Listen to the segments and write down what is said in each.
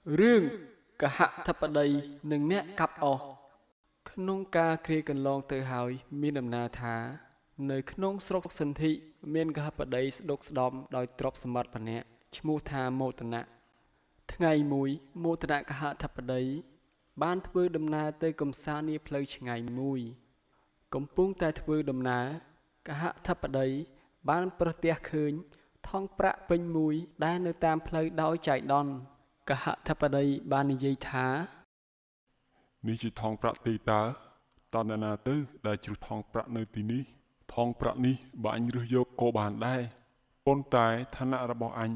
Rương cả hạ thập đầy nâng nẹ cặp ọ Nông ca khê cần lòng tự hỏi miên đầm na thá Nơi nông sốc sân thị miên cả hập đầy đốc đom đòi trọc sầm mặt bản nẹ Chmú thà mô tần nạ Ngày mùi mô tần nạ cả hạ thập đầy Ban thưa đầm na tơi cầm xa nia plei ngày mùi Cầm pung tai thưa đầm na cả hạ thập đầy Banប្រទះឃើញថងប្រាក់ពេញមួយដែលនៅតាមផ្លូវដោយចៃដន្យកហធបតីបាននិយាយថានេះជាថងប្រាក់ទេតើតើណាទៅដែលជ្រុះថងប្រាក់នៅទីនេះថងប្រាក់នេះបើអញរើសយកក៏បានដែរប៉ុន្តែឋានៈរបស់អញ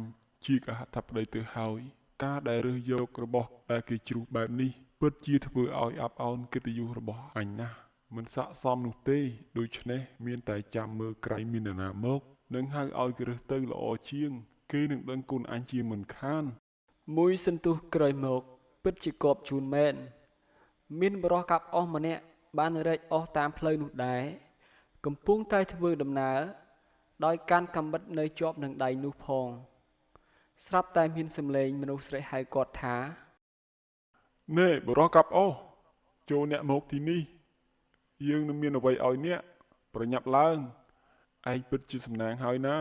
ជាកហធបតីទៅហើយការដែលរើសយករបស់ដែលគេជ្រុះបែបនេះពិតជាធ្វើឲ្យអាប់អោនកិត្តិយសរបស់អញណាស់មិនស័ក្តិសមនោះទេដូច្នេះមានតែចាំមើលក្រៃមាននរណាមកនឹងហៅឲ្យគេរើសទៅល្អជាងគេនឹងដឹងគុណអញជាមិនខានមួយសន្ទុះក្រោយមកពិតជាគប់ជូនមែនមានបរោះកាប់អស់ម្នាក់បានរែកអស់តាមផ្លូវនោះដែរកំពុងតែធ្វើដំណើរដោយកាន់កាំបិតនៅជាប់នឹងដៃនោះផងស្រាប់តែមានសំឡេងមនុស្សស្រីហៅគាត់ថាណែបរោះកាប់អស់ចូលអ្នកមកទីនេះយើងនឹងមានអ្វីឲ្យអ្នកប្រញាប់ឡើងឯងពិតជាសំណាងហើយណា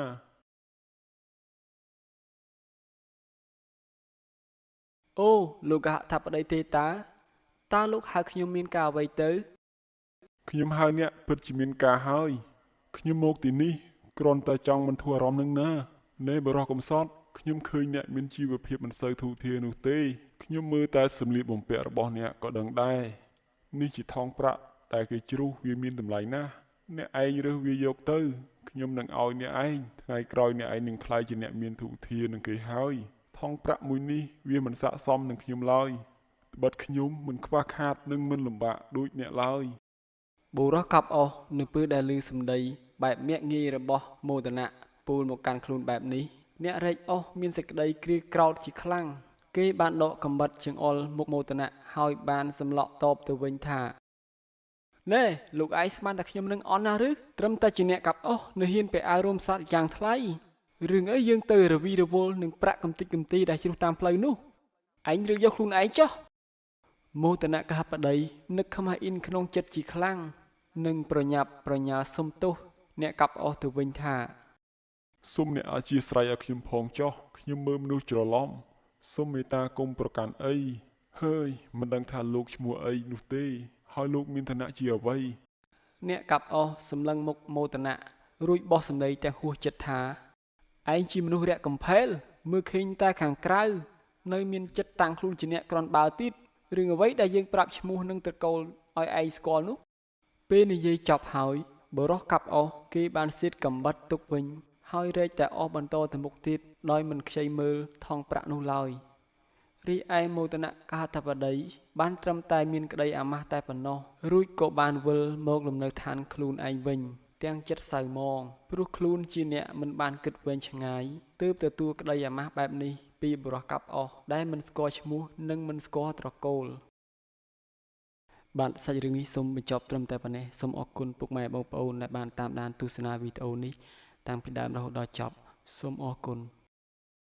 អូលោកកហថាបតីទេតើលោកហៅខ្ញុំមានការអ្វីទៅខ្ញុំហៅអ្នកពិតជាមានការហើយខ្ញុំមកទីនេះគ្រាន់តែចង់បន្ធូរអារម្មណ៍នឹងណាណែបរោះកំសត់ខ្ញុំឃើញអ្នកមានជីវភាពមិនសូវធូរធារនោះទេខ្ញុំមើលតែសម្លៀកបំពាក់របស់អ្នកក៏ដឹងដែរនេះជាថងប្រាក់តែគេជ្រុះវាមានតម្លៃណាស់អ្នកឯងរើសវាយកទៅខ្ញុំនឹងឲ្យអ្នកឯងថ្ងៃក្រោយអ្នកឯងនឹងក្លាយជាអ្នកមានធូរធារនឹងគេហើយថងប្រាក់មួយនេះវាមិនស័ក្តិសមនឹងខ្ញុំឡើយត្បិតខ្ញុំមិនខ្វះខាតនិងមិនលំបាកដូចអ្នកឡើយបុរសកាប់អស់នៅពេលដែលឮសម្ដីបែបមាក់ងាយរបស់មោទនៈពូលមកកាន់ខ្លួនបែបនេះអ្នករែកអស់មានសេចក្តីក្រៀកក្រោធជាខ្លាំងគេបានដកកំបិតចង្អុលមុខមោទនៈហើយបានសម្លក់តបទៅវិញថាណែលោកឯងស្មានតែខ្ញុំនឹងអន់ណាឬត្រឹមតែជាអ្នកកាប់អស់នៅហ៊ានไปអារួមសត្វយ៉ាងថ្លៃរឿងអីយើងទៅរវីរវល់នឹងប្រាក់កំតិចកំទីដែលជ្រុះតាមផ្លូវនោះឯងរើយកខ្លួនឯងចុះមោទនៈកហបតីនឹកខ្មាស់អ៊ីនក្នុងចិត្តជាខ្លាំងនិងប្រញាប់ប្រញាល់សុំទោសអ្នកកាប់អស់ទៅវិញថាសូមអ្នកអធិស្ឋានឲ្យខ្ញុំផងចុះខ្ញុំមើលមនុស្សច្រឡំសូមមេត្តាគុំប្រកាន់អីហើយមិនដឹងថាលោកឈ្មោះអីនោះទេហើយលោកមានឋានៈជាអ្វីអ្នកកាប់អស់សម្លឹងមុខមោទនៈរួចបោះសម្ដីទាំងហួសចិត្តថាឯងជាមនុស្សរាក់កំផែលមើលឃើញតែខាងក្រៅនៅមានចិត្តតាំងខ្លួនជាអ្នកក្រនបើទៀតរឿងអ្វីដែលយើងប្រាប់ឈ្មោះនឹងត្រកូលឲ្យឯងស្គាល់នោះពេលនិយាយចប់ហើយបរោះកាប់អស់គេបានសៀតកំបិតទុកវិញហើយរែកតែអស់បន្តទៅមុខទៀតដោយមិនខ្ចីមើលថងប្រាក់នោះឡើយរីឯមោទនៈកហធបតីបានត្រឹមតែមានក្តីអាម៉ាស់តែប៉ុណ្ណោះរួចក៏បានវិលមកលំនៅឋានខ្លួនឯងវិញទាំងចិត្តសៅហ្មងព្រោះខ្លួនជាអ្នកមិនបានគិតវែងឆ្ងាយទើបទទួលក្តីអាម៉ាស់បែបនេះពីបរោះកាប់អស់ដែលមិនស្គាល់ឈ្មោះនិងមិនស្គាល់ត្រកូលបាទសាច់រឿងនេះសូមបញ្ចប់ត្រឹមតែប៉ុណ្ណេះសូមអរគុណពុកម៉ែបងប្អូនដែលបានតាមដានទស្សនាវីដេអូនេះតាំងពីដើមរហូតដល់ចប់សូមអរគុណ